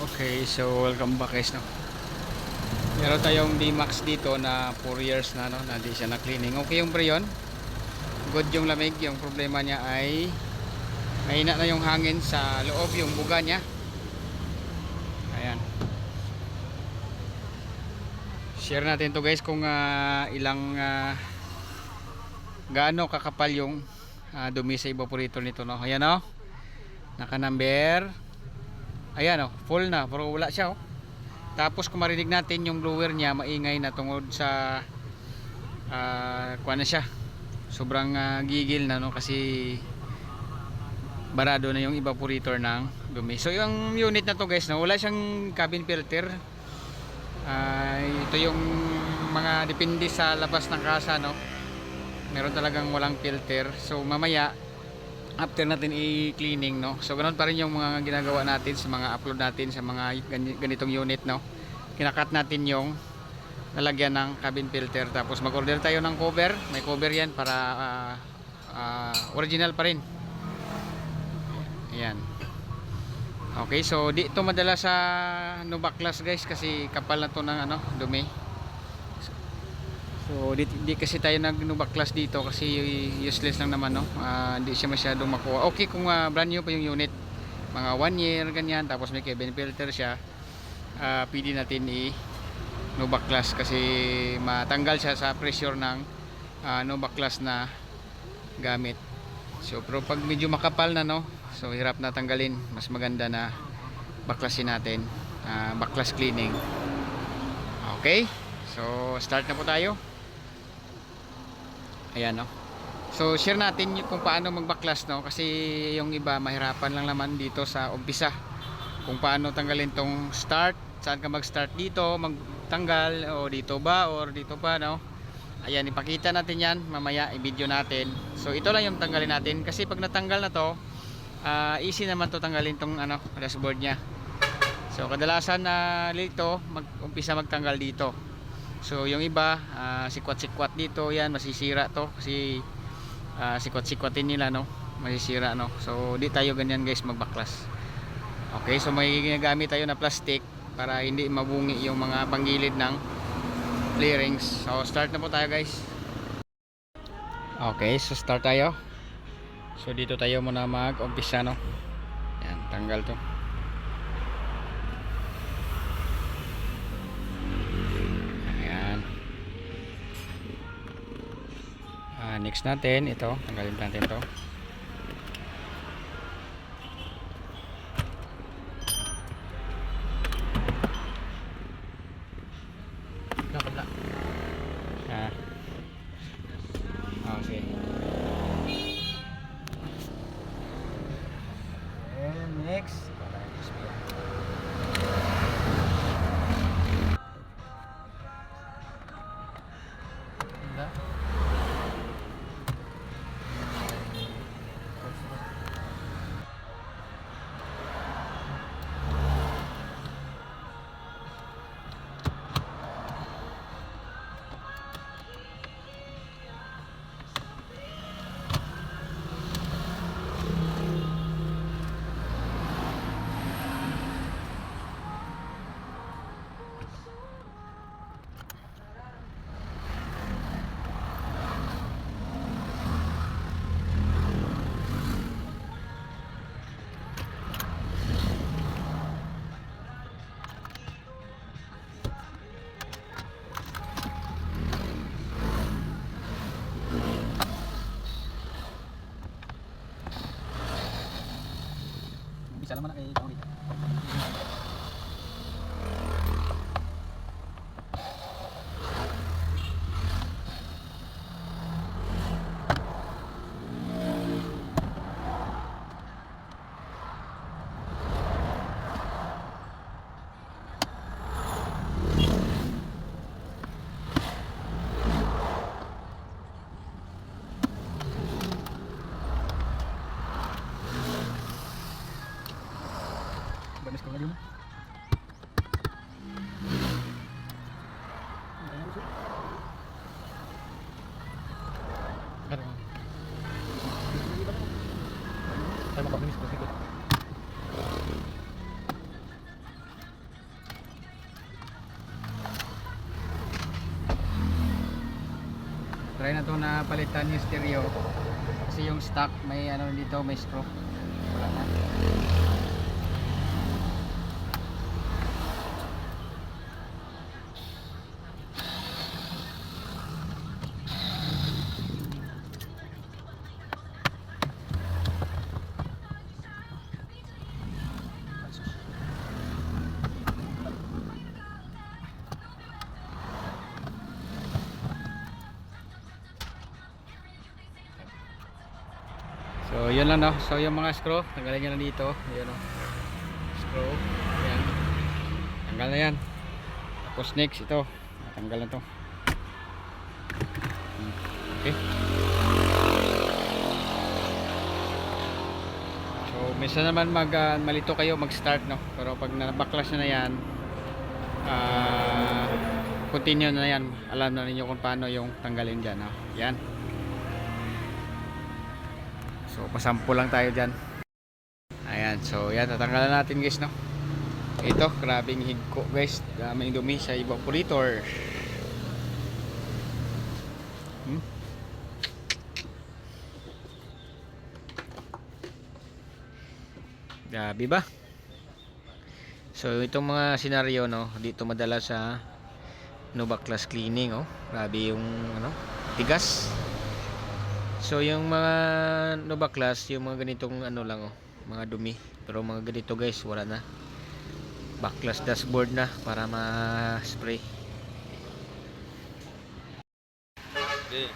Okay, so welcome back guys, no. Meron tayong D-Max dito na 4 years na, no, na di siya na cleaning. Okay yung pre yun. Good yung lamig. Yung problema niya ay mahina na yung hangin sa loob, yung buga niya. Ayan. Share natin to guys kung ilang gaano kakapal yung dumi sa evaporator nito, no. Ayan, no. Naka number. Ayan, oh, full na pero wala siya, oh. Tapos kung marinig natin yung blower niya maingay na tungod sa kuha na siya, sobrang gigil na, no, kasi barado na yung evaporator ng dumi. So yung unit na to guys, no, wala siyang cabin filter. Ito yung mga depende sa labas ng kasa, no, meron talagang walang filter. So mamaya after natin i-cleaning, no, so ganoon pa rin yung mga ginagawa natin sa mga upload natin sa mga ganitong unit, no. Kinakat natin yung lalagyan ng cabin filter, tapos mag-order tayo ng cover. May cover yan para original pa rin. Ayan. Okay, so di ito madala sa Novaclas guys kasi kapal na to ng dumi. So di kasi tayo nag Novaclas dito kasi useless lang naman, no. Hindi siya masyadong makuha. Okay kung brand new pa yung unit, mga 1 year ganyan, tapos may cabin filter siya, pwede natin Novaclas kasi matanggal siya sa pressure ng Novaclas na gamit. So pero pag medyo makapal na, no, so hirap na tanggalin. Mas maganda na baklasin natin, baklas cleaning. Okay, so start na po tayo. Ayan, no. So share natin kung paano magbaklas, no, kasi yung iba mahirapan lang naman dito sa umpisa kung paano tanggalin tong start. Saan ka mag-start dito, magtanggal, o dito ba or dito pa, no. Ayan, ipakita natin yan mamaya, i-video natin. So ito lang yung tanggalin natin kasi pag natanggal na to, easy naman to tanggalin tong dashboard nya. So kadalasan dito mag-umpisa magtanggal dito. So yung iba sikwat-sikwat dito, yan masisira to kasi sikwat-sikwatin nila, no, masisira, no. So di tayo ganyan guys magbaklas. Okay, so may ginagamit tayo na plastic para hindi mabungi yung mga panggilid ng clearings. So start na po tayo guys. Okay, so start tayo. So dito tayo muna mag-umpisa, no. Yan, tanggal to. Ayan. Next natin ito, tanggalin natin to. Okay. And next, bisa naman na kay kaon dito. Banis ko lagi mo. Pero tayo makabinis ko dito. try na to na palitan yung stereo. Kasi yung stock may ano dito, may screw. Wala na. So yun lang no. So yung mga screw, tanggalin nyo lang dito. Ayan no. Screw. Ayan. Tanggal na yan. Tapos next ito. Tanggal na to. Okay. So minsan naman malito kayo mag-start no. Pero pag nabaklas na yan, continue na yan. Alam na ninyo kung paano yung tanggalin dyan no. Yan. So pasample lang tayo dyan. Ayan, so yan, tatanggalan natin guys no. Ito, grabing higko guys. Daming dumi sa evaporator. Grabe ba? So itong mga senaryo no, dito madala sa Novaclass cleaning oh. Grabe yung ano, tigas. So yung mga Novaclass, yung mga ganitong ano lang oh, mga dumi. Pero mga ganito guys, wala na. Backlash dashboard na para ma-spray. Okay.